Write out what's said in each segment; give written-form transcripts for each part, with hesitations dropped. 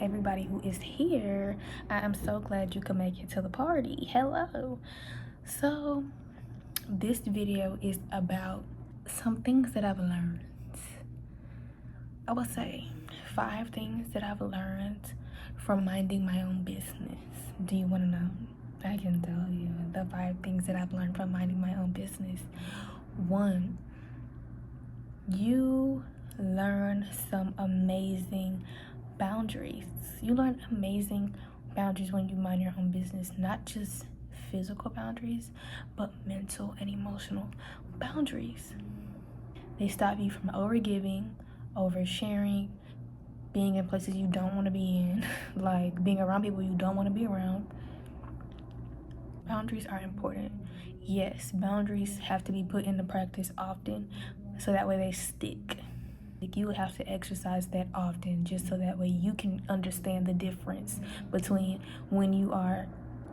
everybody who is here. I am so glad you could make it to the party. Hello. So this video is about some things that I've learned. I would say 5 things that I've learned from minding my own business. Do you want to know? I can tell you the 5 things that I've learned from minding my own business. 1, you learn some amazing boundaries. You learn amazing boundaries when you mind your own business, not just physical boundaries, but mental and emotional boundaries. They stop you from overgiving, oversharing, being in places you don't want to be in, like being around people you don't want to be around. Boundaries are important. Yes, boundaries have to be put into practice often so that way they stick. Like, you have to exercise that often just so that way you can understand the difference between when you are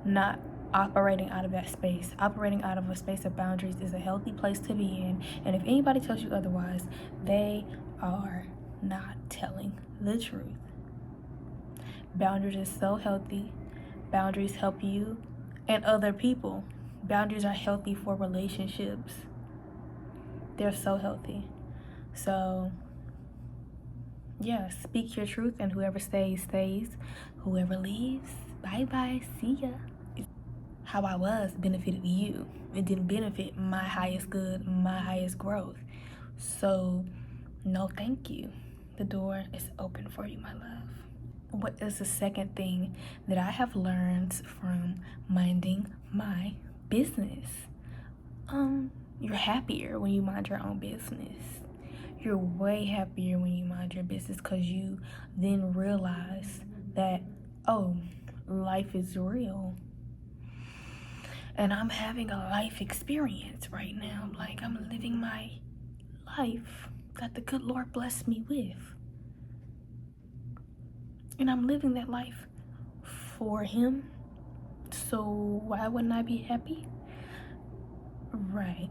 not operating out of that space. Operating out of a space of boundaries is a healthy place to be in, and if anybody tells you otherwise, they are not telling the truth. Boundaries is so healthy. Boundaries help you and other people. Boundaries are healthy for relationships. They're so healthy. So yeah, speak your truth, and whoever stays, stays. Whoever leaves, bye-bye, see ya. How I was benefited you. It didn't benefit my highest good, my highest growth. So, no thank you. The door is open for you, my love. What is the second thing that I have learned from minding my business? You're happier when you mind your own business. You're way happier when you mind your business because you then realize that, oh, life is real. And I'm having a life experience right now. Like, I'm living my life that the good Lord blessed me with. And I'm living that life for Him. So why wouldn't I be happy? Right.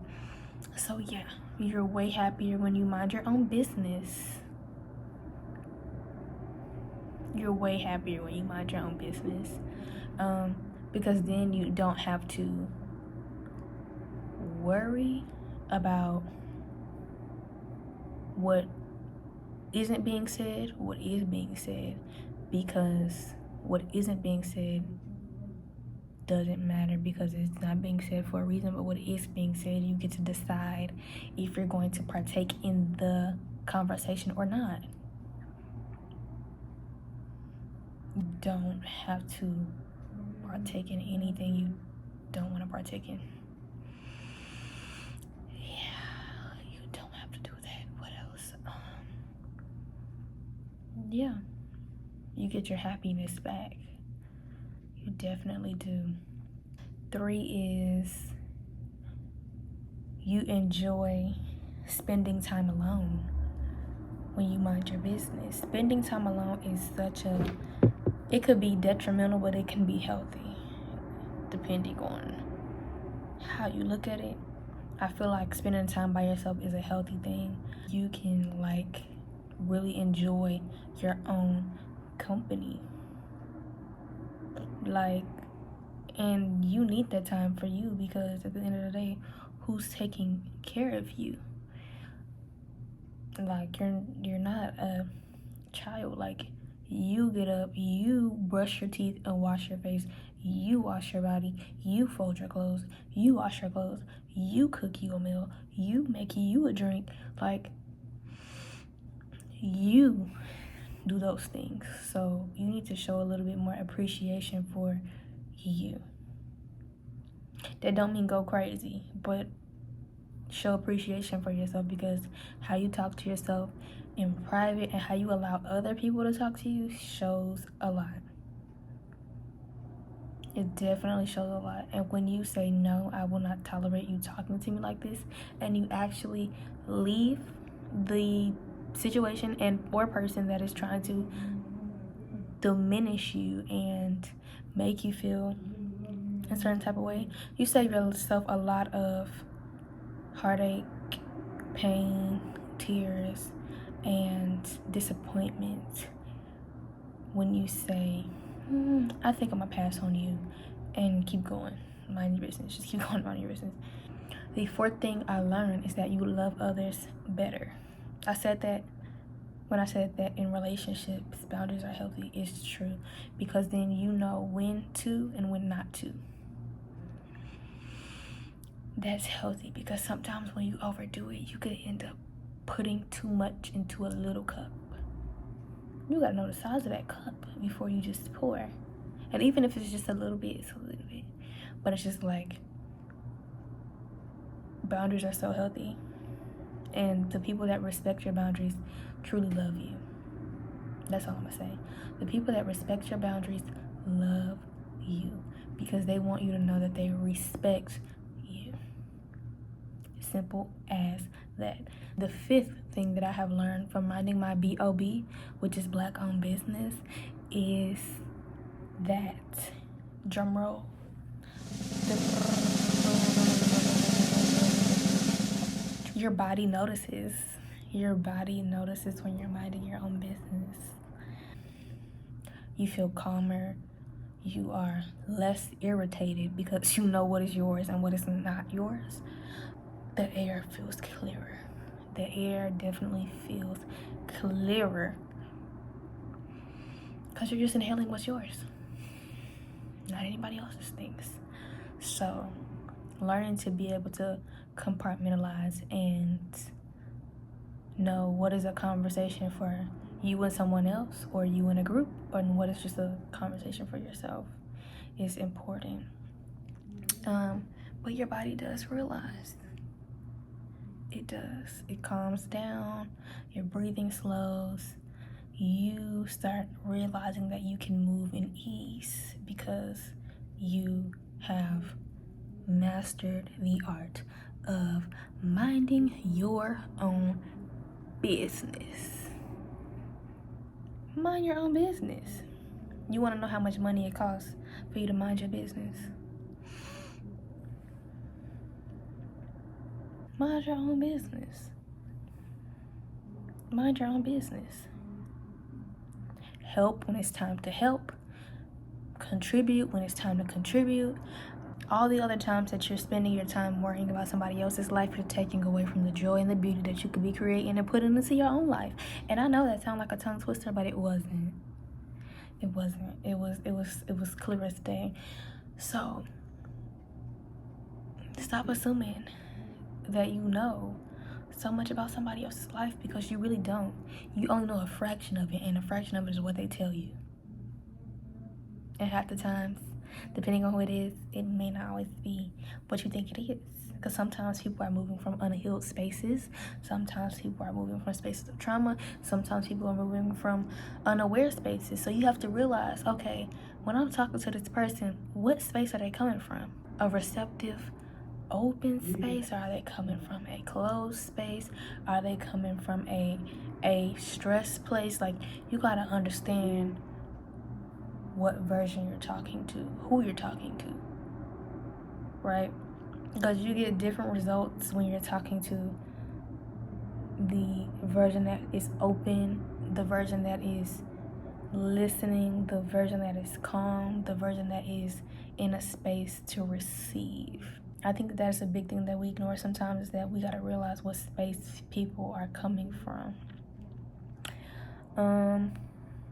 So yeah, you're way happier when you mind your own business. You're way happier when you mind your own business. Because then you don't have to worry about what isn't being said, what is being said, because what isn't being said doesn't matter because it's not being said for a reason, but what is being said, you get to decide if you're going to partake in the conversation or not. You don't have to partake in anything you don't want to partake in. Yeah, you don't have to do that. What else? Yeah, you get your happiness back. You definitely do. 3 is you enjoy spending time alone when you mind your business. Spending time alone is it could be detrimental, but it can be healthy depending on how you look at it. I feel like spending time by yourself is a healthy thing. You can really enjoy your own company. And you need that time for you because at the end of the day, who's taking care of you? You're not a child. You get up, you brush your teeth and wash your face, you wash your body, you fold your clothes, you wash your clothes, you cook you a meal, you make you a drink. You do those things. So you need to show a little bit more appreciation for you. That don't mean go crazy, but show appreciation for yourself, because how you talk to yourself in private and how you allow other people to talk to you shows a lot. It definitely shows a lot. And when you say, no, I will not tolerate you talking to me like this, and you actually leave the situation or person that is trying to diminish you and make you feel a certain type of way, you save yourself a lot of heartache, pain, tears, and disappointment. when you say, I think I'm gonna pass on you, and keep going, mind your business, just keep going, mind your business. The fourth thing I learned is that you love others better. I said that when I said that in relationships, boundaries are healthy. It's true, because then you know when to and when not to. That's healthy, because sometimes when you overdo it, you could end up putting too much into a little cup. You gotta know the size of that cup before you just pour. And even if it's just a little bit, it's a little bit. But it's just like, boundaries are so healthy. And the people that respect your boundaries truly love you. That's all I'm gonna say. The people that respect your boundaries love you, because they want you to know that they respect you. Simple as that. The fifth thing that I have learned from minding my BOB, which is Black owned business, is that, drum roll, your body notices. Your body notices when you're minding your own business. You feel calmer. You are less irritated because you know what is yours and what is not yours. The air feels clearer. The air definitely feels clearer, because you're just inhaling what's yours, not anybody else's things. So learning to be able to compartmentalize and know what is a conversation for you and someone else, or you and a group, and what is just a conversation for yourself is important. But your body does realize. It does. It calms down. Your breathing slows. You start realizing that you can move in ease, because you have mastered the art of minding your own business. Mind your own business. You want to know how much money it costs for you to mind your business? Mind your own business. Mind your own business. Help when it's time to help. Contribute when it's time to contribute. All the other times that you're spending your time worrying about somebody else's life, you're taking away from the joy and the beauty that you could be creating and putting into your own life. And I know that sounds like a tongue twister, but it wasn't. It wasn't. It was clear as day. So stop assuming that you know so much about somebody else's life, because you really don't. You only know a fraction of it, and a fraction of it is what they tell you. And half the times, depending on who it is, it may not always be what you think it is. Because sometimes people are moving from unhealed spaces. Sometimes people are moving from spaces of trauma. Sometimes people are moving from unaware spaces. So you have to realize, okay, when I'm talking to this person, what space are they coming from? A receptive, open space? Or are they coming from a closed space? Are they coming from a stressed place? Like, you gotta understand what version you're talking to, who you're talking to, right? Because you get different results when you're talking to the version that is open, the version that is listening, the version that is calm, the version that is in a space to receive. I think that is a big thing that we ignore sometimes, is that we gotta realize what space people are coming from.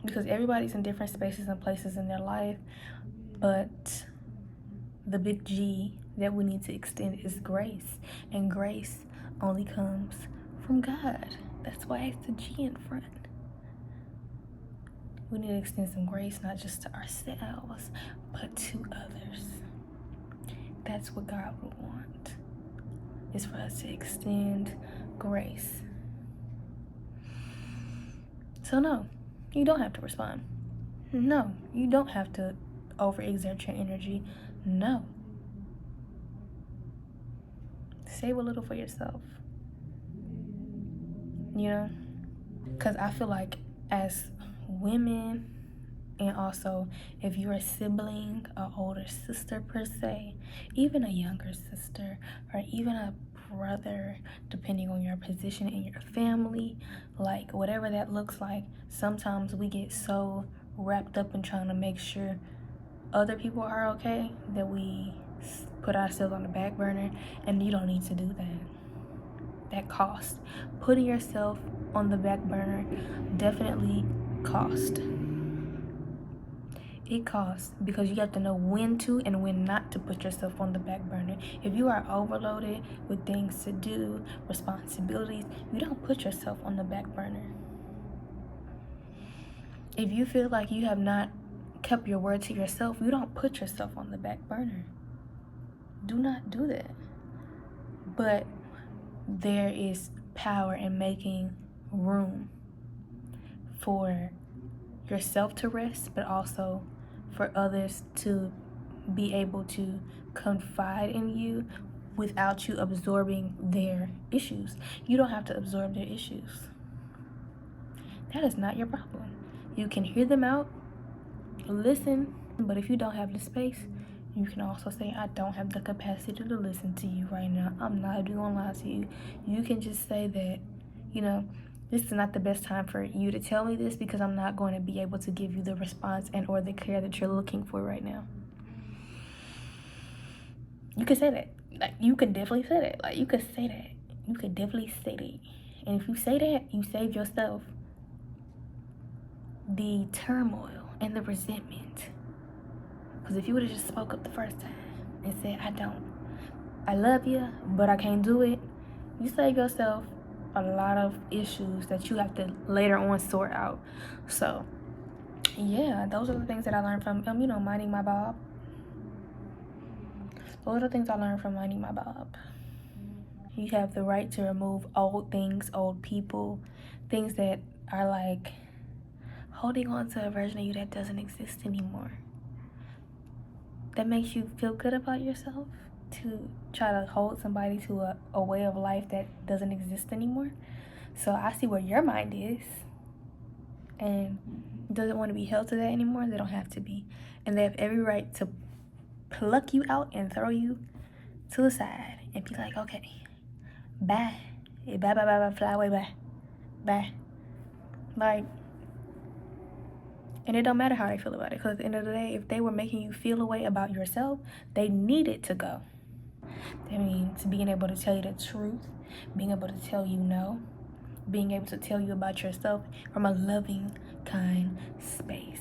Because everybody's in different spaces and places in their life, but the big G that we need to extend is grace, and grace only comes from God. That's why it's the G in front. We need to extend some grace, not just to ourselves, but to others. That's what God would want, is for us to extend grace. So no, you don't have to respond. No, you don't have to overexert your energy. No. Save a little for yourself. You know? Because I feel like as women, and also if you're a sibling, an older sister per se, even a younger sister, or even a brother, depending on your position in your family, like whatever that looks like, sometimes we get so wrapped up in trying to make sure other people are okay that we put ourselves on the back burner, and you don't need to do that. That costs. Putting yourself on the back burner definitely costs. It costs, because you have to know when to and when not to put yourself on the back burner. If you are overloaded with things to do, responsibilities, you don't put yourself on the back burner. If you feel like you have not kept your word to yourself, you don't put yourself on the back burner. Do not do that. But there is power in making room for yourself to rest, but also for others to be able to confide in you without you absorbing their issues. You don't have to absorb their issues. That is not your problem. You can hear them out, listen, but if you don't have the space, you can also say, I don't have the capacity to listen to you right now. I'm not even gonna lie to you. You can just say that, this is not the best time for you to tell me this, because I'm not going to be able to give you the response and or the care that you're looking for right now. You could say that. Like, you could definitely say that. Like, you could say that. You could definitely say that. And if you say that, you save yourself the turmoil and the resentment. Because if you would have just spoke up the first time and said, I love you, but I can't do it, you save yourself a lot of issues that you have to later on sort out. So, yeah, those are the things that I learned from, minding my Bob. Those are the things I learned from minding my Bob. You have the right to remove old things, old people, things that are like holding on to a version of you that doesn't exist anymore. That makes you feel good about yourself, to try to hold somebody to a way of life that doesn't exist anymore. So I see where your mind is and doesn't want to be held to that anymore. They don't have to be. And they have every right to pluck you out and throw you to the side and be like, okay, bye. Bye, fly away, bye. Like, and it don't matter how they feel about it, because at the end of the day, if they were making you feel a way about yourself, they needed to go. That means being able to tell you the truth, being able to tell you no, being able to tell you about yourself from a loving, kind space.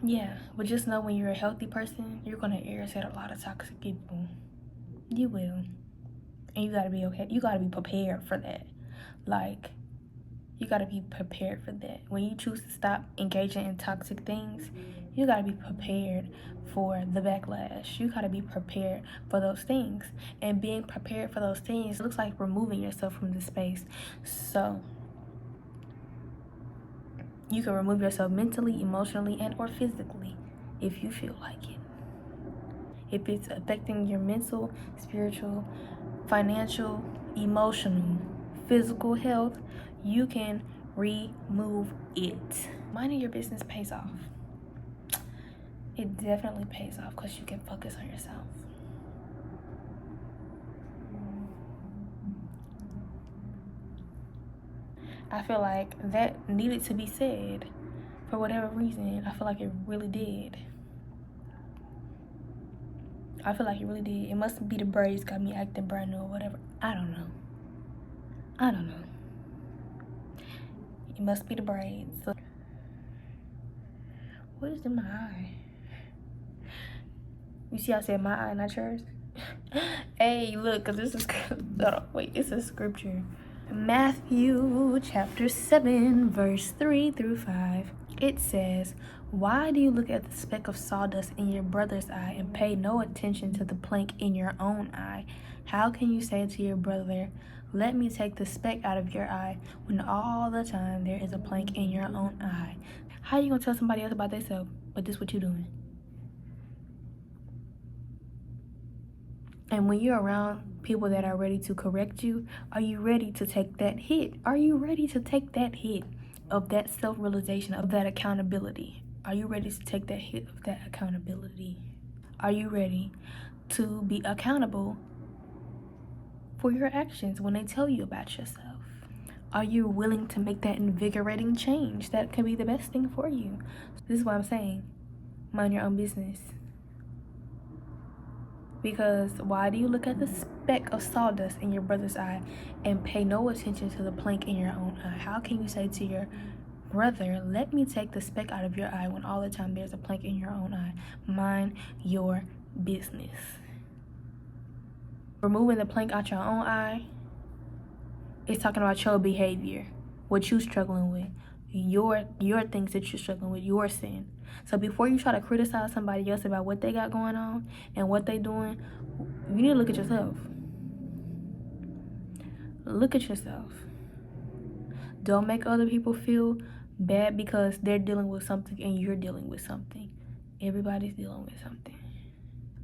Yeah, but just know, when you're a healthy person, you're going to irritate a lot of toxic people. You will. And you got to be okay. You got to be prepared for that. Like, you got to be prepared for that. When you choose to stop engaging in toxic things, you got to be prepared for the backlash. You got to be prepared for those things. And being prepared for those things looks like removing yourself from the space. So you can remove yourself mentally, emotionally, and or physically if you feel like it. If it's affecting your mental, spiritual, financial, emotional, physical health, you can remove it. Minding your business pays off. It definitely pays off, because you can focus on yourself. I feel like that needed to be said for whatever reason. I feel like it really did. It must be the braids got me acting brand new or whatever. I don't know. It must be the braids. What is in my eye? You see, I said my eye, not yours. Hey, look, because this is, it's a scripture. Matthew chapter 7, verse 3 through 5. It says, why do you look at the speck of sawdust in your brother's eye and pay no attention to the plank in your own eye? How can you say to your brother, let me take the speck out of your eye, when all the time there is a plank in your own eye? How you gonna tell somebody else about themselves, but this what you doing? And when you're around people that are ready to correct you, are you ready to take that hit? Are you ready to take that hit of that self-realization, of that accountability? Are you ready to take that hit of that accountability? Are you ready to be accountable for your actions when they tell you about yourself? Are you willing to make that invigorating change? That could be the best thing for you. This is what I'm saying. Mind your own business. Because why do you look at the speck of sawdust in your brother's eye and pay no attention to the plank in your own eye? How can you say to your brother, let me take the speck out of your eye, when all the time there's a plank in your own eye? Mind your business. Removing the plank out your own eye is talking about your behavior, what you're struggling with, your things that you're struggling with, your sin. So before you try to criticize somebody else about what they got going on and what they doing, you need to look at yourself. Look at yourself. Don't make other people feel bad because they're dealing with something and you're dealing with something. Everybody's dealing with something.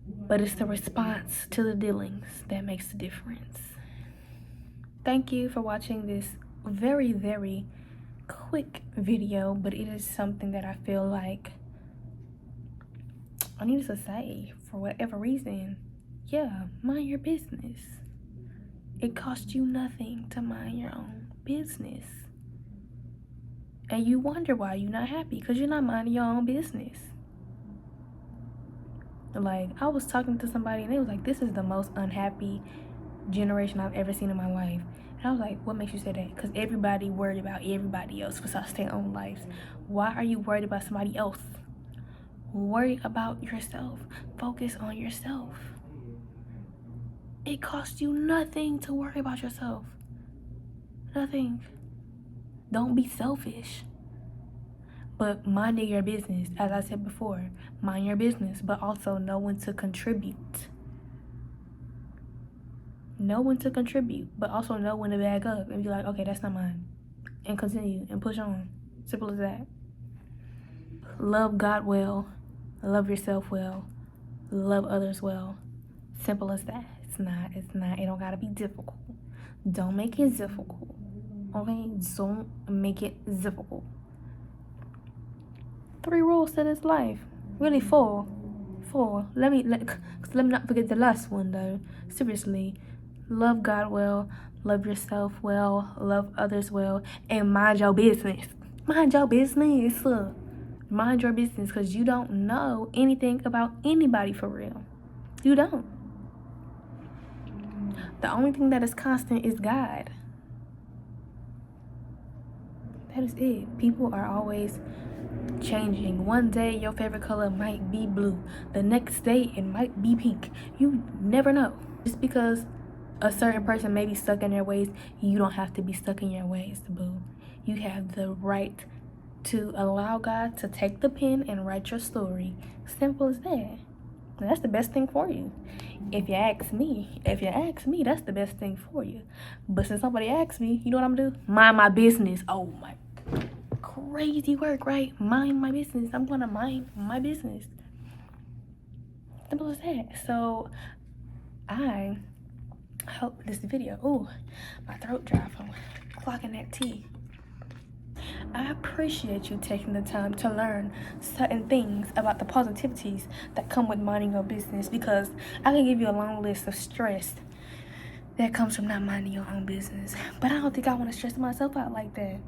But it's the response to the dealings that makes the difference. Thank you for watching this very, very quick video, but it is something that I feel like I needed to say for whatever reason. Yeah, mind your business. It costs you nothing to mind your own business. And you wonder why you're not happy, because you're not minding your own business. Like, I was talking to somebody and they was like, this is the most unhappy generation I've ever seen in my life. And I was like, what makes you say that? Because everybody worried about everybody else besides their own lives. Why are you worried about somebody else? Worry about yourself. Focus on yourself. It costs you nothing to worry about yourself. Nothing. Don't be selfish. But minding your business, as I said before, mind your business, but also know when to contribute. Know when to contribute, but also know when to back up and be like, okay, that's not mine. And continue and push on. Simple as that. Love God well. Love yourself well. Love others well. Simple as that. It's not. It don't gotta be difficult. Don't make it difficult. Okay? Don't make it difficult. 3 rules to this life. Really 4. 4. Let me not forget the last one though. Seriously. Love God well. Love yourself well. Love others well. And mind your business. Mind your business. Mind your business, because you don't know anything about anybody for real. You don't. The only thing that is constant is God. That is it. People are always changing. One day your favorite color might be blue. The next day it might be pink. You never know. Just because a certain person may be stuck in their ways, you don't have to be stuck in your ways, boo. You have the right to allow God to take the pen and write your story. Simple as that. That's the best thing for you. If you ask me, that's the best thing for you. But since somebody asked me, you know what I'm gonna do? Mind my business. Oh my, crazy work, right? Mind my business. I'm gonna mind my business. Simple as that. So I hope this video, ooh, my throat dry from clocking that tea. I appreciate you taking the time to learn certain things about the positivities that come with minding your business, because I can give you a long list of stress that comes from not minding your own business. But I don't think I want to stress myself out like that.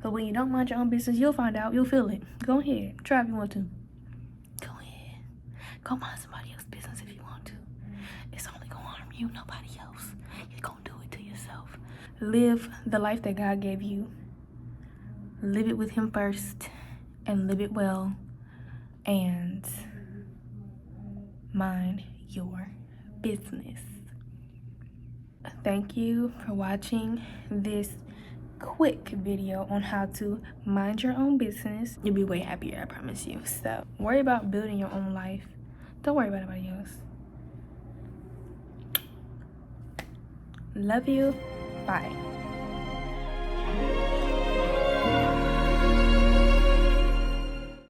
But when you don't mind your own business, you'll find out. You'll feel it. Go ahead. Try if you want to. Go ahead. Go mind somebody else's business if you want to. It's only going to harm you, nobody else. You're going to do it to yourself. Live the life that God gave you. Live it with Him first, and live it well, and mind your business. Thank you for watching this quick video on how to mind your own business. You'll be way happier, I promise you. So worry about building your own life. Don't worry about anybody else. Love you. Bye.